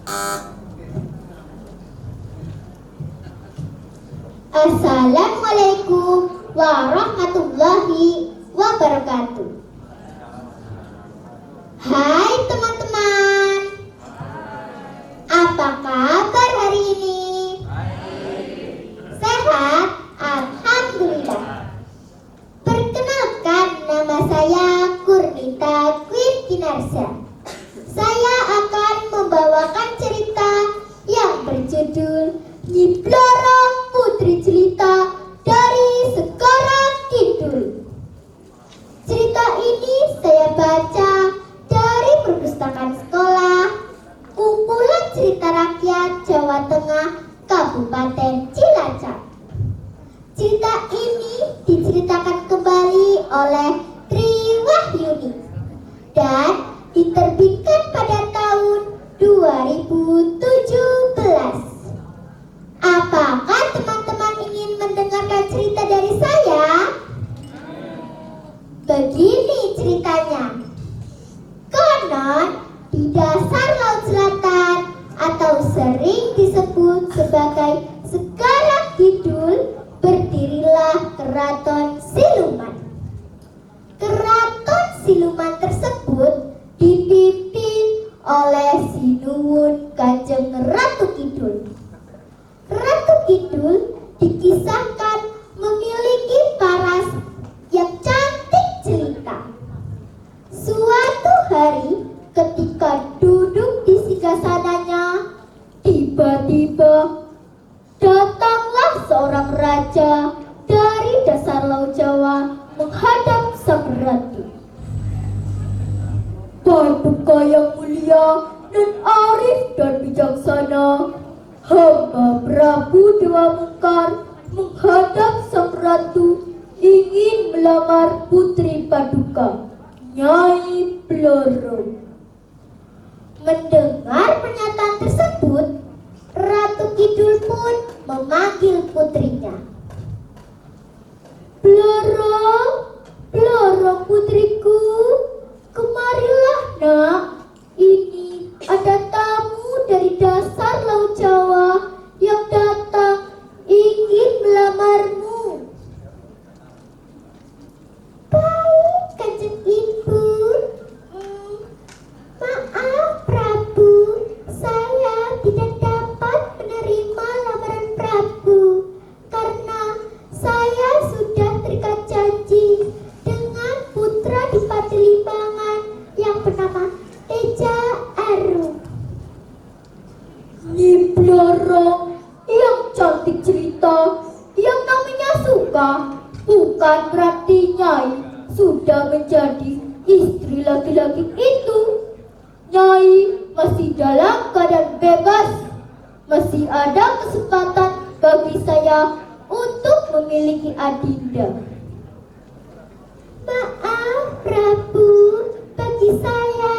Assalamualaikum warahmatullahi wabarakatuh. Hai teman-teman, apa kabar hari ini? Sehat? Alhamdulillah. Perkenalkan, nama saya Kurnita Queen Kinarsa. Saya akan membawakan cerita yang berjudul Nyi Bloro Putri Jelita dari Segara Kidul. Cerita ini saya baca dari perpustakaan sekolah Kumpulan Cerita Rakyat Jawa Tengah Kabupaten Cilacap. Cerita ini diceritakan kembali oleh Tri Wahyuni dan diterbitkan pada tahun 2017. Apakah teman-teman ingin mendengarkan cerita dari saya? Begini ceritanya. Konon di dasar Laut Selatan atau sering disebut sebagai Segara Kidul berdirilah Keraton Siluman. Keraton Siluman tersebut dipimpin oleh Sinuwun Kanjeng Ratu Kidul. Ratu Kidul dikisahkan memiliki paras yang cantik jelita. Suatu hari ketika duduk di singgasananya, tiba-tiba datanglah seorang raja dari dasar Laut Jawa menghadap sang ratu. Paduka yang mulia dan arif dan bijaksana, hamba Prabu Dewa Mungkar menghadap sang ratu ingin melamar putri Paduka, Nyai Bloro. Mendengar pernyataan tersebut, Ratu Kidul pun memanggil putrinya. Bloro, Bloro putriku, kemarilah nak. Ini ada tamu dari dasar Laut Jawa yang datang ingin melamarmu. Baik, Kanjeng Ibu. Maaf Prabu, saya tidak dapat menerima lamaran Prabu karena saya sudah terikat janji dengan putra di Patilimbangan yang bernama Teja Arum. Nyi Bloro yang cantik jelita, yang namanya Suka, bukan berarti Nyai sudah menjadi istri laki-laki itu. Nyai masih dalam keadaan bebas. Masih ada kesempatan bagi saya untuk memiliki adinda. Maaf Prabu, bagi saya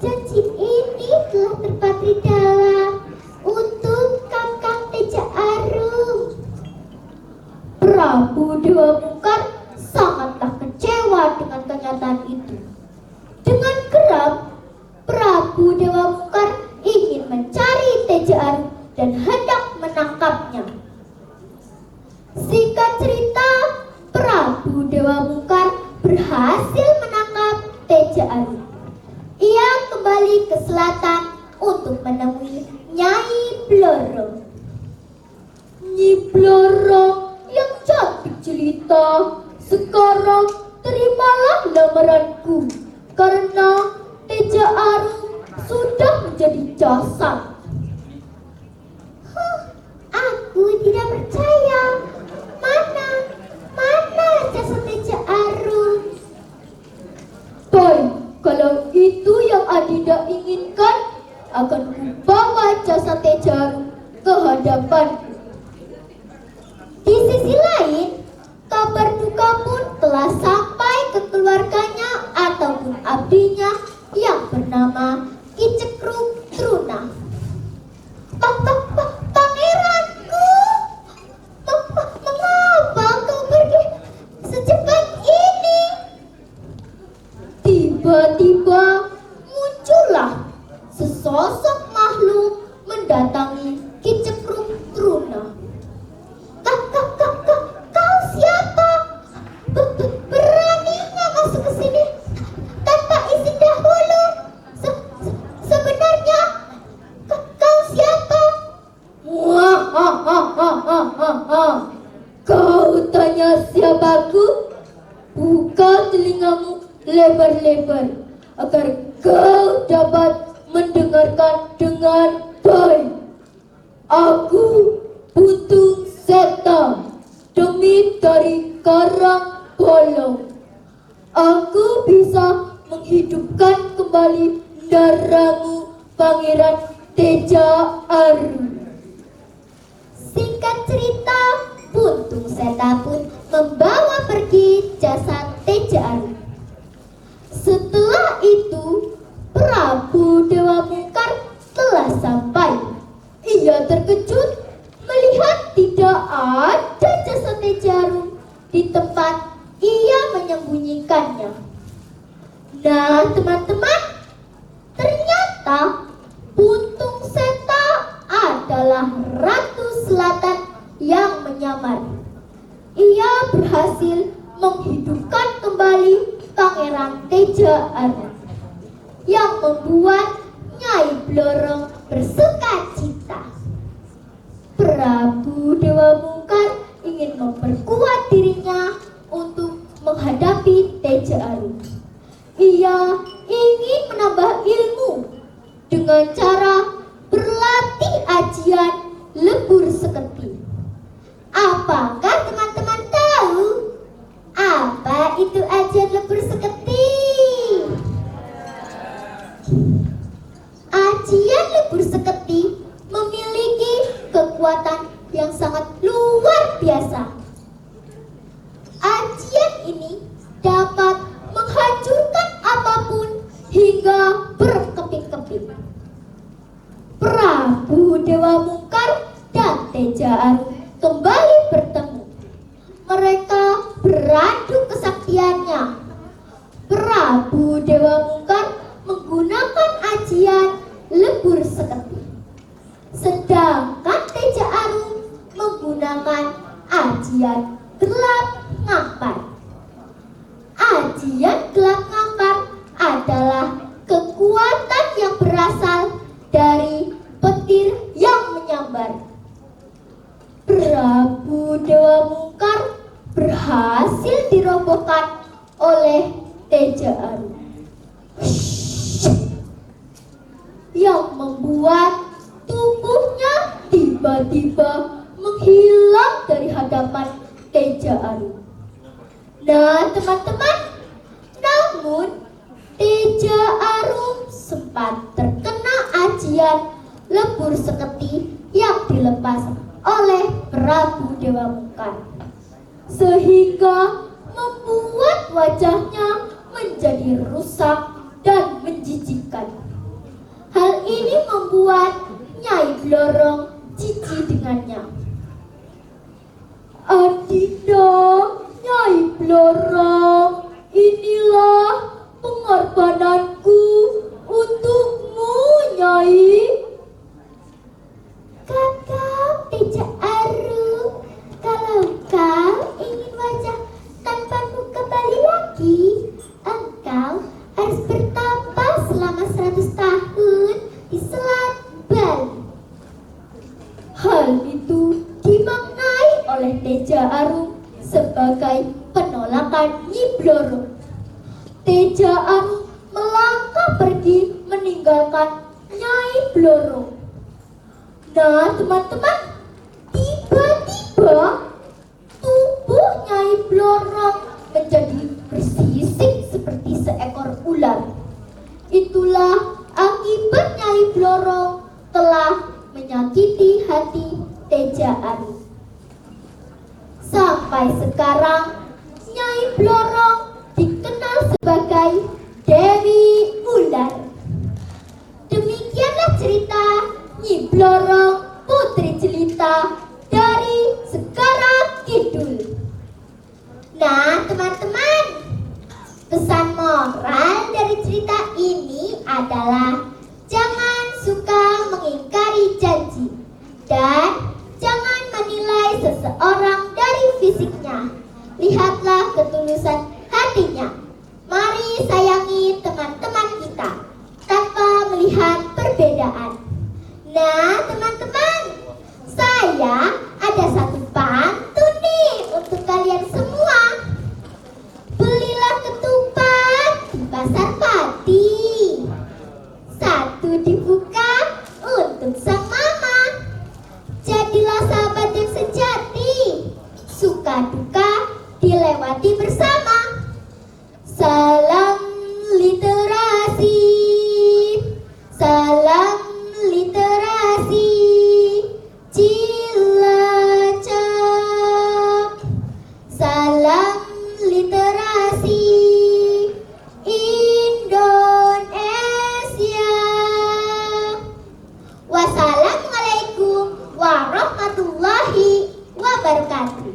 janji ini telah terpatri dalam untuk Kakang Teja Arum. Prabu Dewa Mungkar sangatlah kecewa dengan kenyataan itu. Dengan geram, Prabu Dewa Mungkar ingin mencari Teja Arum dan hendak menangkapnya. Singkat cerita, Prabu Dewa Mungkar berhasil menangkap Teja Arum. Ia kembali ke selatan untuk menemui Nyai Bloro. Nyi Bloro yang cantik jelita, sekarang terimalah lamaranku karena Teja Arum sudah menjadi jasad. Aku tidak percaya. Mana jasad Teja Arum? Baik, kalau itu yang Adinda inginkan, akan kubawa jasad Teja Arum ke hadapanku. Di sisi lain, kabar duka pun telah sampai ke keluarganya ataupun abdinya yang bernama Ki Cekruk Truna. cintaku, buka telingamu lebar-lebar agar kau dapat mendengarkan dengan baik. Aku Puntung Seta, demit dari Karang Bolong. Aku bisa menghidupkan kembali darahmu, Pangeran Teja Aru. Singkat cerita, Puntung Seta pun membawa pergi jasad Teja Aru. Setelah itu, Prabu Dewa Mungkar telah sampai. Ia terkejut melihat tidak ada jasad Teja Aru di tempat ia menyembunyikannya. Nah, teman-teman, ternyata Puntung Seta adalah Ratu Selatan yang menyamar. Ia berhasil menghidupkan kembali Pangeran Teja Aru, yang membuat Nyai Blorong bersuka cita. Prabu Dewa Mungkar ingin memperkuat dirinya untuk menghadapi Teja Aru. Ia ingin menambah ilmu dengan cara berlatih ajian lebur seketi. Apakah teman-teman tahu apa itu ajian lebur seketi? Ajian lebur seketi memiliki kekuatan yang sangat luar biasa. Ajian ini dapat menghancurkan apapun hingga berkeping-keping. Prabu Dewa Mungkar dan Teja Aru kembali bertemu. Mereka beradu kesaktiannya. Prabu Dewa Mungkar menggunakan ajian lebur seketi, sedangkan Teja Aru menggunakan ajian gelap ngampar. Ajian gelap ngampar adalah kekuatan yang berasal dari petir yang menyambar. Prabu Dewa Mungkar berhasil dirobohkan oleh Teja Aru, yang membuat tubuhnya tiba-tiba menghilang dari hadapan Teja Aru. Nah, teman-teman, namun Teja Aru sempat terkena ajian lebur seketi yang dilepas oleh Prabu Dewa Mungkar, sehingga membuat wajahnya menjadi rusak dan menjijikkan. Hal ini membuat Nyai Blorong jijik dengannya. Adinda, Nyai Blorong, inilah pengorbananku untukmu, Nyai. Kakak Teja Aru, kalau kau ingin wajah tanpamu kembali lagi, engkau harus bertapa selama 100 tahun di Selat Bali. Hal itu dimaknai oleh Teja Aru sebagai penolakan Nyi Blorong. Teja Aru melangkah pergi meninggalkan Nyai Blorong. Nah, teman-teman, tiba-tiba tubuh Nyai Blorong menjadi bersisik seperti seekor ular. Itulah akibat Nyai Blorong telah menyakiti hati Teja Aru. Sampai sekarang Nyai Blorong dikenal sebagai Dewi Ular. Demikianlah cerita Nyi Blorong Putri Jelita dari Segara Kidul. Nah, teman-teman, pesan moral dari cerita ini adalah jangan suka mengingkari janji dan jangan menilai seseorang dari fisiknya. Lihatlah ketulusan hatinya. Mari sayangi teman-teman kita tanpa melihat perbedaan. Nah, teman-teman, saya ada satu pantun nih untuk kalian semua. suka duka dilewati bersama. Salam literasi, salam literasi, Cilacap. Salam literasi Indonesia. Wassalamualaikum warahmatullahi wabarakatuh.